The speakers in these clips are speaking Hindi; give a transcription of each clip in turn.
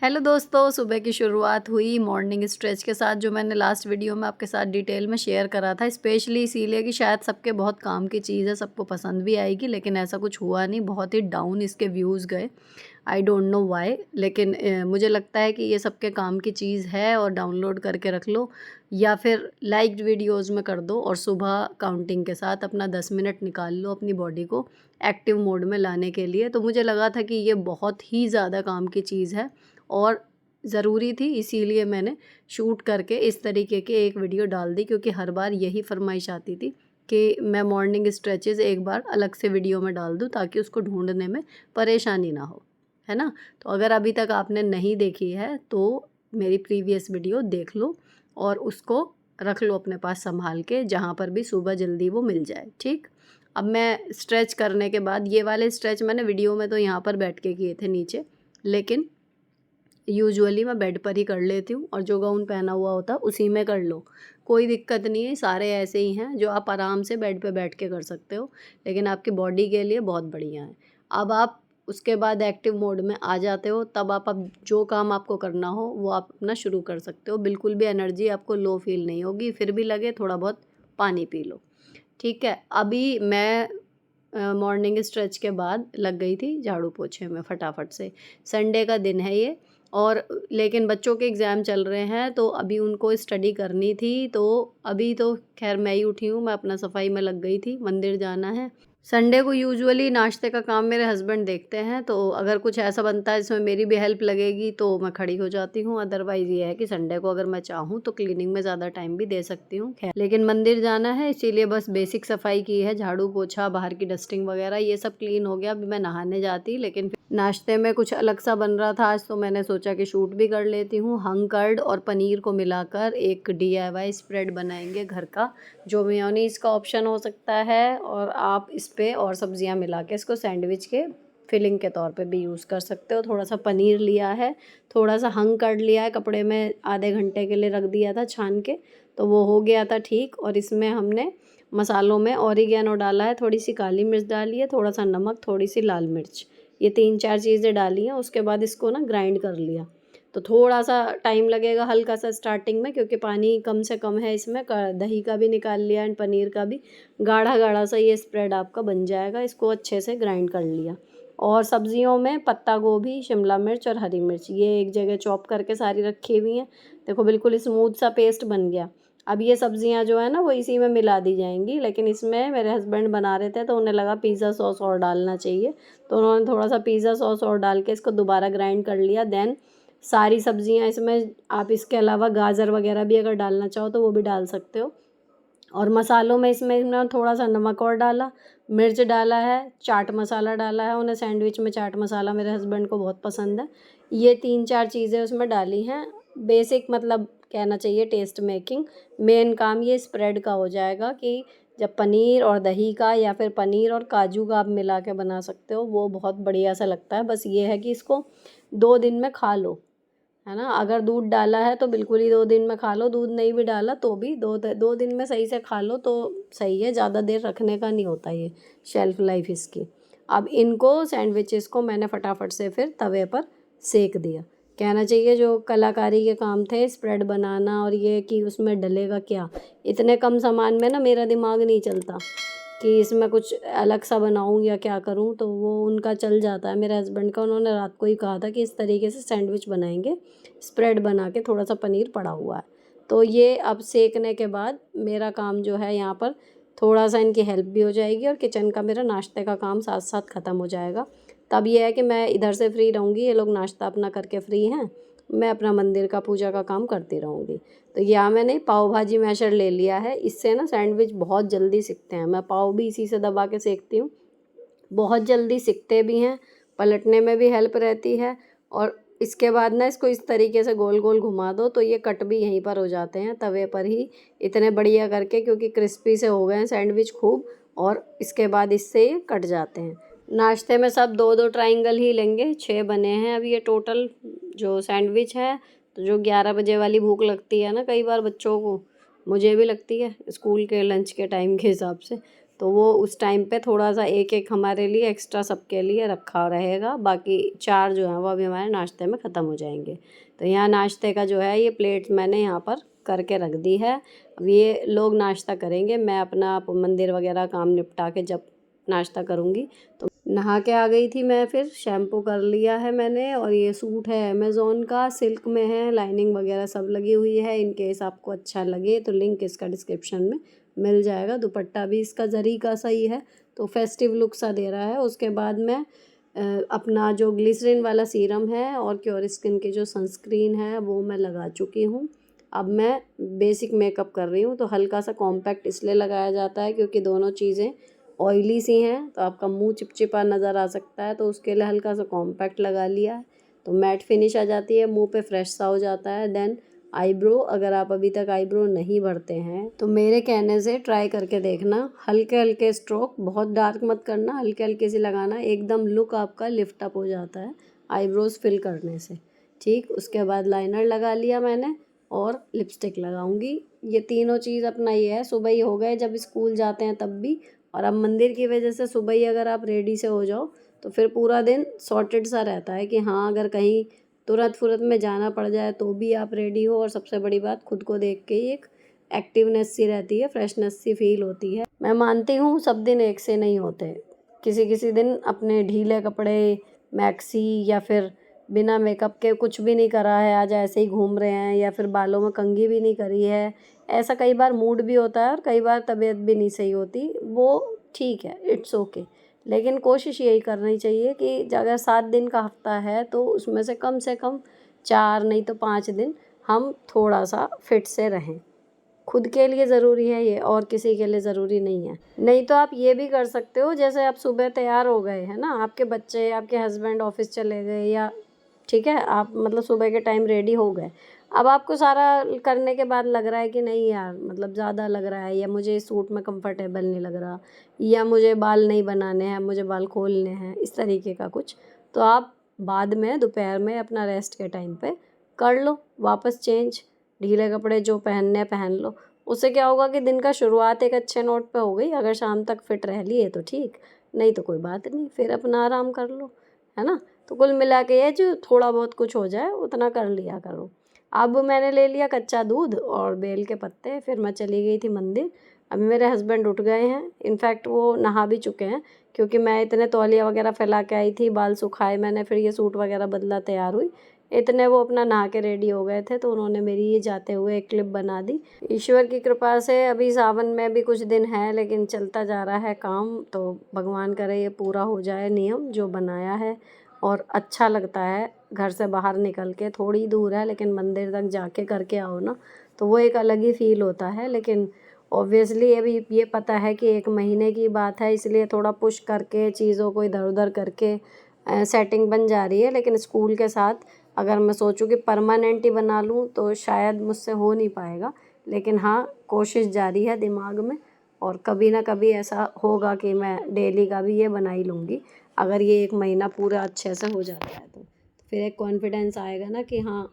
हेलो दोस्तों, सुबह की शुरुआत हुई मॉर्निंग स्ट्रेच के साथ, जो मैंने लास्ट वीडियो में आपके साथ डिटेल में शेयर करा था। स्पेशली इसीलिए कि शायद सबके बहुत काम की चीज़ है, सबको पसंद भी आएगी, लेकिन ऐसा कुछ हुआ नहीं। बहुत ही डाउन इसके व्यूज़ गए। आई डोंट नो व्हाई, लेकिन मुझे लगता है कि ये सबके काम की चीज़ है और डाउनलोड करके रख लो या फिर लाइक्ड वीडियोज़ में कर दो और सुबह काउंटिंग के साथ अपना 10 मिनट निकाल लो अपनी बॉडी को एक्टिव मोड में लाने के लिए। तो मुझे लगा था कि ये बहुत ही ज़्यादा काम की चीज़ है और ज़रूरी थी, इसीलिए मैंने शूट करके इस तरीके की एक वीडियो डाल दी, क्योंकि हर बार यही फरमाइश आती थी कि मैं मॉर्निंग स्ट्रेचेस एक बार अलग से वीडियो में डाल दूँ ताकि उसको ढूंढने में परेशानी ना हो, है ना। तो अगर अभी तक आपने नहीं देखी है तो मेरी प्रीवियस वीडियो देख लो और उसको रख लो अपने पास संभाल के, जहाँ पर भी सुबह जल्दी वो मिल जाए। ठीक, अब मैं स्ट्रेच करने के बाद, ये वाले स्ट्रेच मैंने वीडियो में तो यहाँ पर बैठ के किए थे नीचे, लेकिन यूजुअली मैं बेड पर ही कर लेती हूँ और जो गाउन पहना हुआ होता है उसी में कर लो, कोई दिक्कत नहीं है। सारे ऐसे ही हैं जो आप आराम से बेड पे बैठ के कर सकते हो, लेकिन आपकी बॉडी के लिए बहुत बढ़िया है। अब आप उसके बाद एक्टिव मोड में आ जाते हो, तब आप अब जो काम आपको करना हो वो आप अपना शुरू कर सकते हो। बिल्कुल भी एनर्जी आपको लो फील नहीं होगी, फिर भी लगे थोड़ा बहुत पानी पी लो। ठीक है, अभी मैं मॉर्निंग स्ट्रेच के बाद लग गई थी झाड़ू पोछे में फटाफट से। संडे का दिन है ये, और लेकिन बच्चों के एग्ज़ाम चल रहे हैं तो अभी उनको स्टडी करनी थी, तो अभी तो खैर मैं ही उठी हूँ, मैं अपना सफाई में लग गई थी, मंदिर जाना है। संडे को यूजुअली नाश्ते का काम मेरे हस्बैंड देखते हैं, तो अगर कुछ ऐसा बनता है जिसमें मेरी भी हेल्प लगेगी तो मैं खड़ी हो जाती हूँ। अदरवाइज़ ये है कि संडे को अगर मैं चाहूँ तो क्लीनिंग में ज़्यादा टाइम भी दे सकती हूँ। खैर, लेकिन मंदिर जाना है इसीलिए बस बेसिक सफाई की है, झाड़ू पोछा, बाहर की डस्टिंग वगैरह ये सब क्लीन हो गया। अभी मैं नहाने जाती, लेकिन नाश्ते में कुछ अलग सा बन रहा था आज, तो मैंने सोचा कि शूट भी कर लेती हूँ। हंग कर्ड और पनीर को मिलाकर एक DIY स्प्रेड बनाएंगे घर का, जो मेयोनीज़ का ऑप्शन हो सकता है, और आप इस पे और सब्जियां मिला के इसको सैंडविच के फिलिंग के तौर पे भी यूज़ कर सकते हो। थोड़ा सा पनीर लिया है, थोड़ा सा हंग कर्ड लिया है, कपड़े में आधे घंटे के लिए रख दिया था छान के, तो वो हो गया था ठीक। और इसमें हमने मसालों में ऑरिगेनो डाला है, थोड़ी सी काली मिर्च डाली है, थोड़ा सा नमक, थोड़ी सी लाल मिर्च, ये 3-4 चीज़ें डाली हैं। उसके बाद इसको ना ग्राइंड कर लिया। तो थोड़ा सा टाइम लगेगा हल्का सा स्टार्टिंग में, क्योंकि पानी कम से कम है इसमें। दही का भी निकाल लिया एंड पनीर का भी। गाढ़ा गाढ़ा सा ये स्प्रेड आपका बन जाएगा। इसको अच्छे से ग्राइंड कर लिया। और सब्जियों में पत्ता गोभी, शिमला मिर्च और हरी मिर्च ये एक जगह चॉप करके सारी रखी हुई हैं। देखो बिल्कुल स्मूथ सा पेस्ट बन गया। अब ये सब्जियां जो है ना वो इसी में मिला दी जाएंगी, लेकिन इसमें मेरे हस्बैंड बना रहे थे तो उन्हें लगा पिज़्ज़ा सॉस और डालना चाहिए, तो उन्होंने थोड़ा सा पिज़्ज़ा सॉस और डाल के इसको दोबारा ग्राइंड कर लिया। देन सारी सब्जियां इसमें, आप इसके अलावा गाजर वगैरह भी अगर डालना चाहो तो वो भी डाल सकते हो। और मसालों में इसमें थोड़ा सा नमक और डाला, मिर्च डाला है, चाट मसाला डाला है। उन्हें सैंडविच में चाट मसाला मेरे हस्बैंड को बहुत पसंद है। ये 3-4 चीज़ें उसमें डाली हैं। बेसिक मतलब कहना चाहिए टेस्ट मेकिंग। मेन काम ये स्प्रेड का हो जाएगा कि जब पनीर और दही का या फिर पनीर और काजू का आप मिला के बना सकते हो, वो बहुत बढ़िया सा लगता है। बस ये है कि इसको 2 दिन में खा लो, है ना। अगर दूध डाला है तो बिल्कुल ही 2 दिन में खा लो, दूध नहीं भी डाला तो भी 2 दिन में सही से खा लो तो सही है। ज़्यादा देर रखने का नहीं होता ये शेल्फ लाइफ इसकी। अब इनको सैंडविचेस को मैंने फटाफट से फिर तवे पर सेक दिया। कहना चाहिए जो कलाकारी के काम थे, स्प्रेड बनाना और ये कि उसमें डलेगा क्या, इतने कम सामान में ना मेरा दिमाग नहीं चलता कि इसमें कुछ अलग सा बनाऊँ या क्या करूँ, तो वो उनका चल जाता है मेरे हस्बैंड का। उन्होंने रात को ही कहा था कि इस तरीके से सैंडविच बनाएंगे, स्प्रेड बना के थोड़ा सा पनीर पड़ा हुआ है। तो ये अब सेकने के बाद मेरा काम जो है यहाँ पर, थोड़ा सा इनकी हेल्प भी हो जाएगी और किचन का मेरा नाश्ते का काम साथ साथ ख़त्म हो जाएगा। तब ये है कि मैं इधर से फ्री रहूँगी, ये लोग नाश्ता अपना करके फ्री हैं, मैं अपना मंदिर का पूजा का काम करती रहूँगी। तो यहाँ मैंने पाव भाजी मैशर ले लिया है, इससे ना सैंडविच बहुत जल्दी सिकते हैं। मैं पाव भी इसी से दबा के सेकती हूँ, बहुत जल्दी सिकते भी हैं, पलटने में भी हेल्प रहती है। और इसके बाद ना इसको इस तरीके से गोल गोल घुमा दो तो ये कट भी यहीं पर हो जाते हैं तवे पर ही, इतने बढ़िया करके, क्योंकि क्रिस्पी से हो गए हैं सैंडविच खूब। और इसके बाद इससे ये कट जाते हैं। नाश्ते में सब 2-2 ट्राइंगल ही लेंगे, 6 बने हैं अभी ये टोटल जो सैंडविच है। तो जो 11 बजे वाली भूख लगती है ना कई बार बच्चों को, मुझे भी लगती है स्कूल के लंच के टाइम के हिसाब से, तो वो उस टाइम पे थोड़ा सा एक एक हमारे लिए एक्स्ट्रा सबके लिए रखा रहेगा, बाकी 4 जो हैं वो अभी हमारे नाश्ते में ख़त्म हो जाएंगे। तो यहाँ नाश्ते का जो है ये प्लेट्स मैंने यहाँ पर करके रख दी है। अब ये लोग नाश्ता करेंगे, मैं अपना मंदिर वगैरह काम निपटा के जब नाश्ता करूँगी। तो नहा के आ गई थी मैं, फिर शैम्पू कर लिया है मैंने। और ये सूट है अमेज़ोन का, सिल्क में है, लाइनिंग वगैरह सब लगी हुई है। इन केस आपको अच्छा लगे तो लिंक इसका डिस्क्रिप्शन में मिल जाएगा। दुपट्टा भी इसका जरी का सही है, तो फेस्टिव लुक सा दे रहा है। उसके बाद मैं अपना जो ग्लिसरीन वाला सीरम है और क्योर स्किन की जो सनस्क्रीन है वो मैं लगा चुकी हूँ। अब मैं बेसिक मेकअप कर रही हूँ, तो हल्का सा कॉम्पैक्ट इसलिए लगाया जाता है क्योंकि दोनों चीज़ें ऑयली सी हैं, तो आपका मुंह चिपचिपा नज़र आ सकता है, तो उसके लिए हल्का सा कॉम्पैक्ट लगा लिया है, तो मैट फिनिश आ जाती है, मुंह पे फ्रेश सा हो जाता है। देन आईब्रो, अगर आप अभी तक आईब्रो नहीं भरते हैं तो मेरे कहने से ट्राई करके देखना। हल्के हल्के स्ट्रोक, बहुत डार्क मत करना, हल्के हल्के से लगाना, एकदम लुक आपका लिफ्ट अप हो जाता है आईब्रोज फिल करने से। ठीक, उसके बाद लाइनर लगा लिया मैंने और लिपस्टिक लगाऊंगी। ये तीनों चीज़ अपना ये है, सुबह ही हो गए जब स्कूल जाते हैं तब भी, और अब मंदिर की वजह से सुबह ही अगर आप रेडी से हो जाओ तो फिर पूरा दिन सॉर्टेड सा रहता है कि हाँ, अगर कहीं तुरंत फुरत में जाना पड़ जाए तो भी आप रेडी हो। और सबसे बड़ी बात, खुद को देख के ही एक एक्टिवनेस सी रहती है, फ्रेशनेस सी फील होती है। मैं मानती हूँ सब दिन एक से नहीं होते, किसी किसी दिन अपने ढीले कपड़े, मैक्सी या फिर बिना मेकअप के कुछ भी नहीं करा है, आज ऐसे ही घूम रहे हैं, या फिर बालों में कंघी भी नहीं करी है, ऐसा कई बार मूड भी होता है और कई बार तबीयत भी नहीं सही होती, वो ठीक है, इट्स ओके। लेकिन कोशिश यही करनी चाहिए कि अगर 7 दिन का हफ्ता है तो उसमें से कम 4 नहीं तो 5 दिन हम थोड़ा सा फिट से रहें। खुद के लिए ज़रूरी है ये, और किसी के लिए ज़रूरी नहीं है। नहीं तो आप ये भी कर सकते हो, जैसे आप सुबह तैयार हो गए है ना, आपके बच्चे, आपके हस्बैंड ऑफिस चले गए, या ठीक है, आप मतलब सुबह के टाइम रेडी हो गए, अब आपको सारा करने के बाद लग रहा है कि नहीं यार, मतलब ज़्यादा लग रहा है, या मुझे इस सूट में कंफर्टेबल नहीं लग रहा, या मुझे बाल नहीं बनाने हैं, मुझे बाल खोलने हैं, इस तरीके का कुछ, तो आप बाद में दोपहर में अपना रेस्ट के टाइम पे कर लो वापस चेंज, ढीले कपड़े जो पहनने पहन लो। उससे क्या होगा कि दिन का शुरुआत एक अच्छे नोट पे हो गई। अगर शाम तक फिट रह लिए तो ठीक, नहीं तो कोई बात नहीं, फिर अपना आराम कर लो, है ना। तो कुल मिला के ये जो थोड़ा बहुत कुछ हो जाए उतना कर लिया करो। अब मैंने ले लिया कच्चा दूध और बेल के पत्ते, फिर मैं चली गई थी मंदिर। अभी मेरे हस्बैंड उठ गए हैं, इनफैक्ट वो नहा भी चुके हैं, क्योंकि मैं इतने तौलिया वगैरह फैला के आई थी, बाल सुखाए मैंने, फिर ये सूट वगैरह बदला, तैयार हुई, इतने वो अपना नहा के रेडी हो गए थे, तो उन्होंने मेरी ये जाते हुए एक क्लिप बना दी। ईश्वर की कृपा से अभी सावन में भी कुछ दिन है, लेकिन चलता जा रहा है काम, तो भगवान करे ये पूरा हो जाए नियम जो बनाया है। और अच्छा लगता है घर से बाहर निकल के, थोड़ी दूर है लेकिन मंदिर तक जाके करके आओ ना, तो वो एक अलग ही फील होता है। लेकिन ऑब्वियसली अभी ये पता है कि 1 महीने की बात है, इसलिए थोड़ा पुश करके चीज़ों को इधर उधर करके सेटिंग बन जा रही है। लेकिन स्कूल के साथ अगर मैं सोचूं कि परमानेंट ही बना लूं तो शायद मुझसे हो नहीं पाएगा, लेकिन हाँ, कोशिश जारी है दिमाग में, और कभी ना कभी ऐसा होगा कि मैं डेली का भी ये बना ही लूँगी, अगर ये 1 महीना पूरा अच्छे से हो जाता है तो फिर एक कॉन्फिडेंस आएगा ना कि हाँ,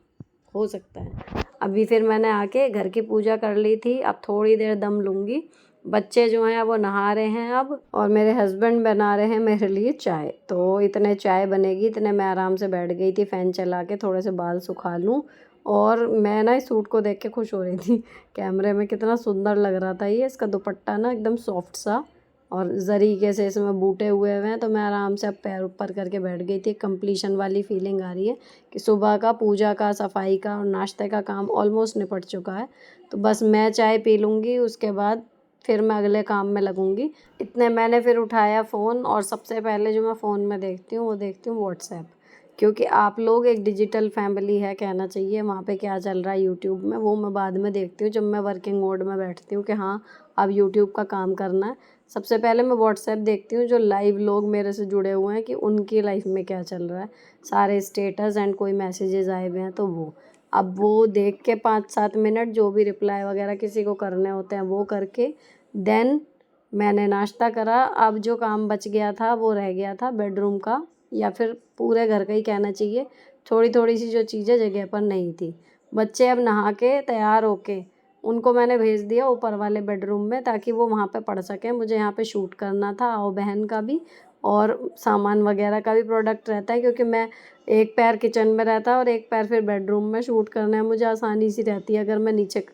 हो सकता है। अभी फिर मैंने आके घर की पूजा कर ली थी, अब थोड़ी देर दम लूँगी। बच्चे जो हैं वो नहा रहे हैं अब, और मेरे हस्बैंड बना रहे हैं मेरे लिए चाय, तो इतने चाय बनेगी, इतने मैं आराम से बैठ गई थी फ़ैन चला के, थोड़े से बाल सुखा लूँ। और मैं ना इस सूट को देख के खुश हो रही थी, कैमरे में कितना सुंदर लग रहा था ये, इसका दुपट्टा ना एकदम सॉफ्ट सा, और जरीके से इसमें बूटे हुए हुए हैं, तो मैं आराम से अब पैर ऊपर करके बैठ गई थी। कंप्लीशन वाली फीलिंग आ रही है कि सुबह का पूजा का, सफाई का और नाश्ते का काम ऑलमोस्ट निपट चुका है, तो बस मैं चाय पी लूँगी, उसके बाद फिर मैं अगले काम में लगूंगी। इतने मैंने फिर उठाया फ़ोन, और सबसे पहले जो मैं फ़ोन में देखती हूँ वो देखती हूँ व्हाट्सएप, क्योंकि आप लोग एक डिजिटल फैमिली है कहना चाहिए। वहाँ पे क्या चल रहा है यूट्यूब में वो मैं बाद में देखती हूँ, जब मैं वर्किंग मोड में बैठती हूँ कि हाँ, अब यूट्यूब का काम करना है। सबसे पहले मैं व्हाट्सएप देखती हूँ, जो लाइव लोग मेरे से जुड़े हुए हैं कि उनकी लाइफ में क्या चल रहा है, सारे स्टेटस एंड कोई मैसेजेस आए हुए हैं तो वो, अब वो देख के 5-7 मिनट जो भी रिप्लाई वगैरह किसी को करने होते हैं वो करके, देन मैंने नाश्ता करा। अब जो काम बच गया था वो रह गया था बेडरूम का, या फिर पूरे घर का ही कहना चाहिए, थोड़ी थोड़ी सी जो चीज़ें जगह पर नहीं थी। बच्चे अब नहा के तैयार होके उनको मैंने भेज दिया ऊपर वाले बेडरूम में ताकि वो वहाँ पे पढ़ सकें। मुझे यहाँ पे शूट करना था आओ बहन का भी और सामान वगैरह का भी प्रोडक्ट रहता है, क्योंकि मैं एक पैर किचन में रहता है और एक पैर फिर बेडरूम में शूट करना है। मुझे आसानी सी रहती है अगर मैं नीचे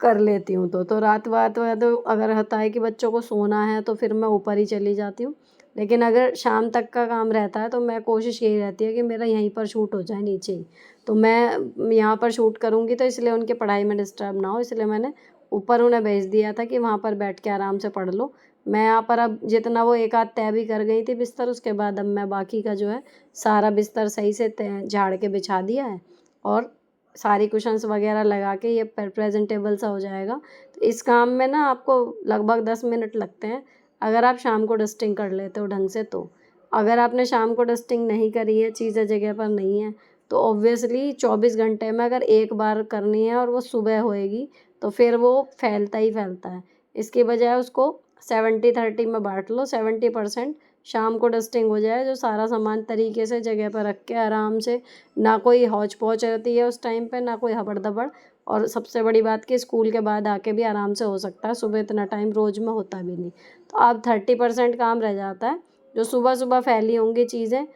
कर लेती हूँ तो रात वात तो अगर होता है कि बच्चों को सोना है तो फिर मैं ऊपर ही चली जाती हूँ। लेकिन अगर शाम तक का काम रहता है तो मैं कोशिश यही रहती है कि मेरा यहीं पर शूट हो जाए नीचे ही। तो मैं यहाँ पर शूट करूँगी तो इसलिए उनकी पढ़ाई में डिस्टर्ब ना हो, इसलिए मैंने ऊपर उन्हें भेज दिया था कि वहाँ पर बैठ के आराम से पढ़ लो। मैं यहाँ पर अब जितना वो एक आध तय भी कर गई थी बिस्तर, उसके बाद अब मैं बाकी का जो है सारा बिस्तर सही से झाड़ के बिछा दिया है और सारी कुशन्स वगैरह लगा के ये प्रेजेंटेबल सा हो जाएगा। तो इस काम में ना आपको लगभग 10 मिनट लगते हैं अगर आप शाम को डस्टिंग कर लेते हो ढंग से। तो अगर आपने शाम को डस्टिंग नहीं करी है, चीज़ें जगह पर नहीं है, तो ऑब्वियसली 24 घंटे में अगर एक बार करनी है और वो सुबह होएगी तो फिर वो फैलता ही फैलता है। इसकी बजाय उसको 70-30 में बांट लो। 70% शाम को डस्टिंग हो जाए, जो सारा सामान तरीके से जगह पर रख के आराम से, ना कोई हौच पौच रहती है उस टाइम पे, ना कोई हबड़ दबड़। और सबसे बड़ी बात कि स्कूल के बाद आके भी आराम से हो सकता है, सुबह इतना टाइम रोज़ में होता भी नहीं। तो अब 30% काम रह जाता है, जो सुबह सुबह फैली होंगी चीज़ें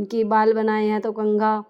कि बाल बनाए हैं तो कंघा,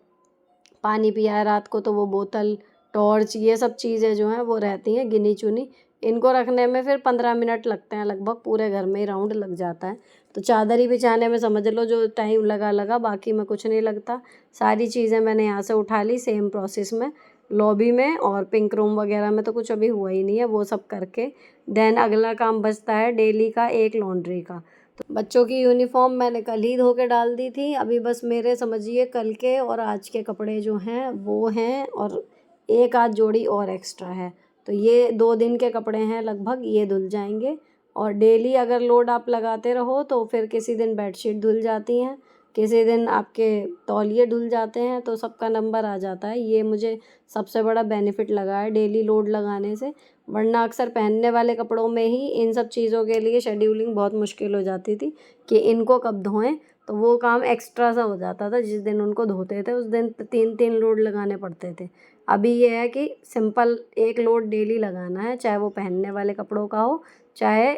पानी पिया है रात को तो वो बोतल, टॉर्च, ये सब चीज़ें जो हैं वो रहती हैं गिनी चुनी। इनको रखने में फिर 15 मिनट लगते हैं लगभग, पूरे घर में ही राउंड लग जाता है। तो चादर ही बिछाने में समझ लो जो टाइम लगा, बाकी में कुछ नहीं लगता। सारी चीज़ें मैंने यहाँ से उठा ली सेम प्रोसेस में, लॉबी में और पिंक रूम वगैरह में तो कुछ अभी हुआ ही नहीं है, वो सब करके देन अगला काम बचता है डेली का एक लॉन्ड्री का। तो बच्चों की यूनिफ़ॉर्म मैंने कल ही धो के डाल दी थी। अभी बस मेरे समझिए कल के और आज के कपड़े जो हैं वो हैं और एक आध जोड़ी और एक्स्ट्रा है। तो ये 2 दिन के कपड़े हैं लगभग, ये धुल जाएंगे। और डेली अगर लोड आप लगाते रहो तो फिर किसी दिन बेडशीट धुल जाती हैं, किसी दिन आपके तौलिए धुल जाते हैं, तो सबका नंबर आ जाता है। ये मुझे सबसे बड़ा बेनिफिट लगा है डेली लोड लगाने से, वरना अक्सर पहनने वाले कपड़ों में ही इन सब चीज़ों के लिए शेड्यूलिंग बहुत मुश्किल हो जाती थी कि इनको कब धोएं। तो वो काम एक्स्ट्रा सा हो जाता था, जिस दिन उनको धोते थे उस दिन 3-3 लोड लगाने पड़ते थे। अभी ये है कि सिंपल एक लोड डेली लगाना है, चाहे वो पहनने वाले कपड़ों का हो, चाहे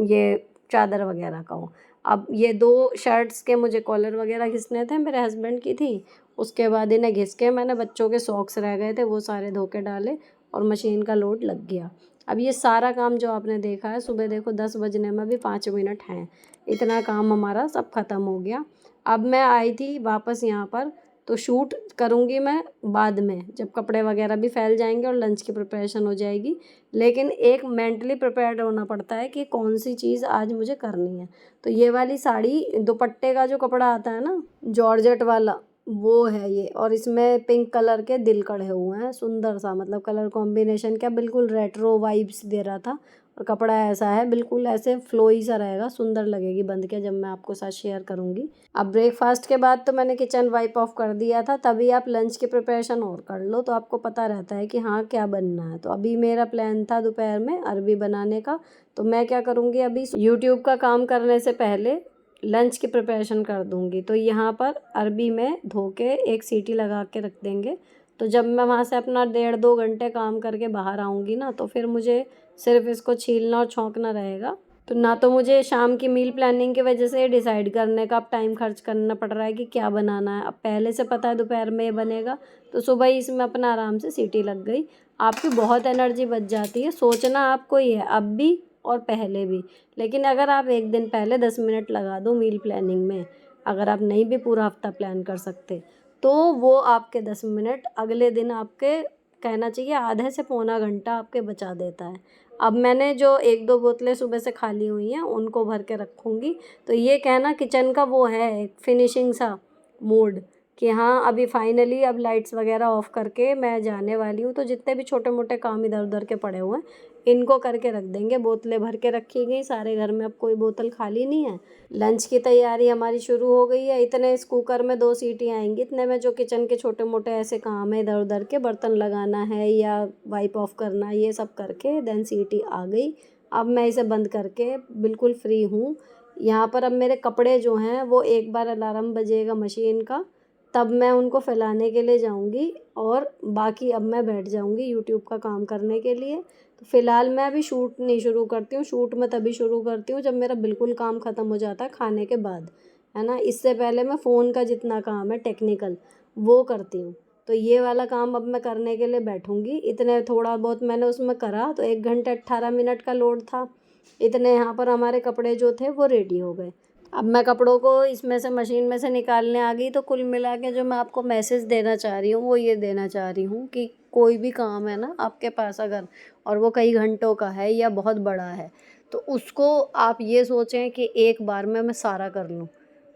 ये चादर वगैरह का हो। अब ये 2 शर्ट्स के मुझे कॉलर वगैरह घिसने थे, मेरे हस्बैंड की थी। उसके बाद इन्हें घिस के मैंने बच्चों के सॉक्स रह गए थे वो सारे धो के डाले और मशीन का लोड लग गया। अब ये सारा काम जो आपने देखा है, सुबह देखो 10 बजने में भी 5 मिनट हैं, इतना काम हमारा सब ख़त्म हो गया। अब मैं आई थी वापस यहाँ पर, तो शूट करूँगी मैं बाद में, जब कपड़े वगैरह भी फैल जाएंगे और लंच की प्रिपरेशन हो जाएगी। लेकिन एक मेंटली प्रिपेयर्ड होना पड़ता है कि कौन सी चीज़ आज मुझे करनी है। तो ये वाली साड़ी, दुपट्टे का जो कपड़ा आता है ना जॉर्जेट वाला, वो है ये, और इसमें पिंक कलर के दिल कढ़े हुए हैं, सुंदर सा, मतलब कलर कॉम्बिनेशन क्या बिल्कुल रेट्रो वाइब्स दे रहा था। और कपड़ा ऐसा है बिल्कुल ऐसे फ्लोई सा रहेगा, सुंदर लगेगी बंद के, जब मैं आपको साथ शेयर करूँगी। अब ब्रेकफास्ट के बाद तो मैंने किचन वाइप ऑफ कर दिया था, तभी आप लंच की प्रिपरेशन और कर लो तो आपको पता रहता है कि हाँ क्या बनना है। तो अभी मेरा प्लान था दोपहर में अरबी बनाने का, तो मैं क्या करूँगी अभी यूट्यूब का काम करने से पहले लंच की प्रिपरेशन कर दूँगी। तो यहाँ पर अरबी में धो के एक सीटी लगा के रख देंगे, तो जब मैं वहाँ से अपना 1.5-2 घंटे काम करके बाहर आऊँगी ना, तो फिर मुझे सिर्फ इसको छीलना और छौंकना रहेगा। तो ना तो मुझे शाम की मील प्लानिंग की वजह से डिसाइड करने का अब टाइम खर्च करना पड़ रहा है कि क्या बनाना है। अब पहले से पता है दोपहर में ये बनेगा, तो सुबह ही इसमें अपना आराम से सीटी लग गई। आपकी बहुत एनर्जी बच जाती है, सोचना आपको ही है अब भी और पहले भी। लेकिन अगर आप एक दिन पहले 10 मिनट लगा दो मील प्लानिंग में, अगर आप नहीं भी पूरा हफ्ता प्लान कर सकते, तो वो आपके 10 मिनट अगले दिन आपके, कहना चाहिए आधे से पौना घंटा आपके बचा देता है। अब मैंने जो 1-2 बोतलें सुबह से खाली हुई हैं उनको भर के रखूँगी। तो ये कहना किचन का वो है एक फिनिशिंग सा मूड कि हाँ अभी फाइनली अब लाइट्स वगैरह ऑफ करके मैं जाने वाली हूँ। तो जितने भी छोटे मोटे काम इधर उधर के पड़े हुए हैं इनको करके रख देंगे। बोतलें भर के रखी गई सारे घर में, अब कोई बोतल खाली नहीं है। लंच की तैयारी हमारी शुरू हो गई है। इतने इस कुकर में 2 सीटी आएंगी, इतने में जो किचन के छोटे मोटे ऐसे काम है इधर उधर के, बर्तन लगाना है या वाइप ऑफ करना है, ये सब करके देन सीटी आ गई। अब मैं इसे बंद करके बिल्कुल फ्री हूँ। यहाँ पर अब मेरे कपड़े जो हैं वो एक बार अलार्म बजेगा मशीन का तब मैं उनको फैलाने के लिए जाऊंगी और बाकी अब मैं बैठ जाऊंगी यूट्यूब का काम करने के लिए। तो फ़िलहाल मैं अभी शूट नहीं शुरू करती हूँ, शूट मैं तभी शुरू करती हूँ जब मेरा बिल्कुल काम ख़त्म हो जाता है खाने के बाद, है ना। इससे पहले मैं फ़ोन का जितना काम है टेक्निकल वो करती हूँ। तो ये वाला काम अब मैं करने के लिए बैठूंगी। इतने थोड़ा बहुत मैंने उसमें करा तो 1 घंटे 18 मिनट का लोड था। इतने यहाँ पर हमारे कपड़े जो थे वो रेडी हो गए। अब मैं कपड़ों को इसमें से मशीन में से निकालने आ गई। तो कुल मिला के जो मैं आपको मैसेज देना चाह रही हूँ वो ये देना चाह रही हूँ कि कोई भी काम है ना आपके पास अगर, और वो कई घंटों का है या बहुत बड़ा है, तो उसको आप ये सोचें कि एक बार में मैं सारा कर लूँ,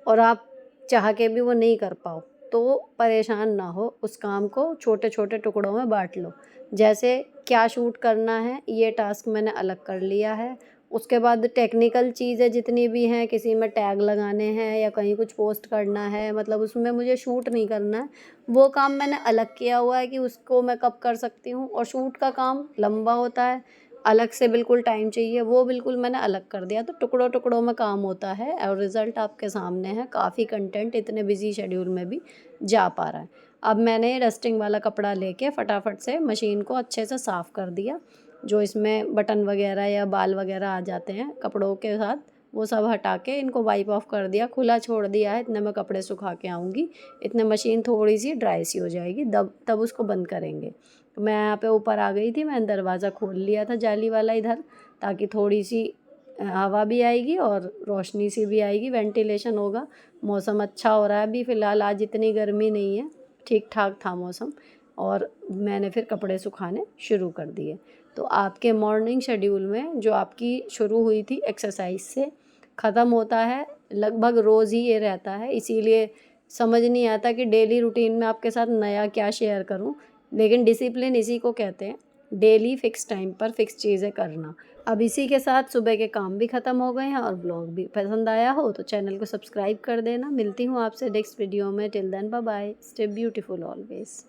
और आप चाह के भी वो नहीं कर पाओ तो परेशान ना हो। उस काम को छोटे छोटे टुकड़ों में बांट लो। जैसे क्या शूट करना है ये टास्क मैंने अलग कर लिया है। उसके बाद टेक्निकल चीज़ें जितनी भी हैं, किसी में टैग लगाने हैं या कहीं कुछ पोस्ट करना है, मतलब उसमें मुझे शूट नहीं करना है, वो काम मैंने अलग किया हुआ है कि उसको मैं कब कर सकती हूँ। और शूट का काम लंबा होता है, अलग से बिल्कुल टाइम चाहिए, वो बिल्कुल मैंने अलग कर दिया। तो टुकड़ों टुकड़ों में काम होता है और रिज़ल्ट आपके सामने है। काफ़ी कंटेंट इतने बिजी शेड्यूल में भी जा पा रहा है। अब मैंने डस्टिंग वाला कपड़ा लेके फटाफट से मशीन को अच्छे से साफ़ कर दिया। जो इसमें बटन वगैरह या बाल वगैरह आ जाते हैं कपड़ों के साथ, वो सब हटा के इनको वाइप ऑफ कर दिया, खुला छोड़ दिया है। इतने में कपड़े सुखा के आऊँगी, इतने मशीन थोड़ी सी ड्राई सी हो जाएगी, तब उसको बंद करेंगे। तो मैं यहाँ पे ऊपर आ गई थी, मैंने दरवाज़ा खोल लिया था जाली वाला इधर, ताकि थोड़ी सी हवा भी आएगी और रोशनी सी भी आएगी, वेंटिलेशन होगा। मौसम अच्छा हो रहा है अभी फ़िलहाल, आज इतनी गर्मी नहीं है, ठीक ठाक था मौसम। और मैंने फिर कपड़े सुखाने शुरू कर दिए। तो आपके मॉर्निंग शेड्यूल में जो आपकी शुरू हुई थी एक्सरसाइज से, ख़त्म होता है लगभग रोज़ ही ये रहता है। इसीलिए समझ नहीं आता कि डेली रूटीन में आपके साथ नया क्या शेयर करूं। लेकिन डिसिप्लिन इसी को कहते हैं, डेली फिक्स टाइम पर फिक्स चीज़ें करना। अब इसी के साथ सुबह के काम भी ख़त्म हो गए हैं, और ब्लॉग भी पसंद आया हो तो चैनल को सब्सक्राइब कर देना। मिलती हूँ आपसे नेक्स्ट वीडियो में। Till then bye bye, stay beautiful always.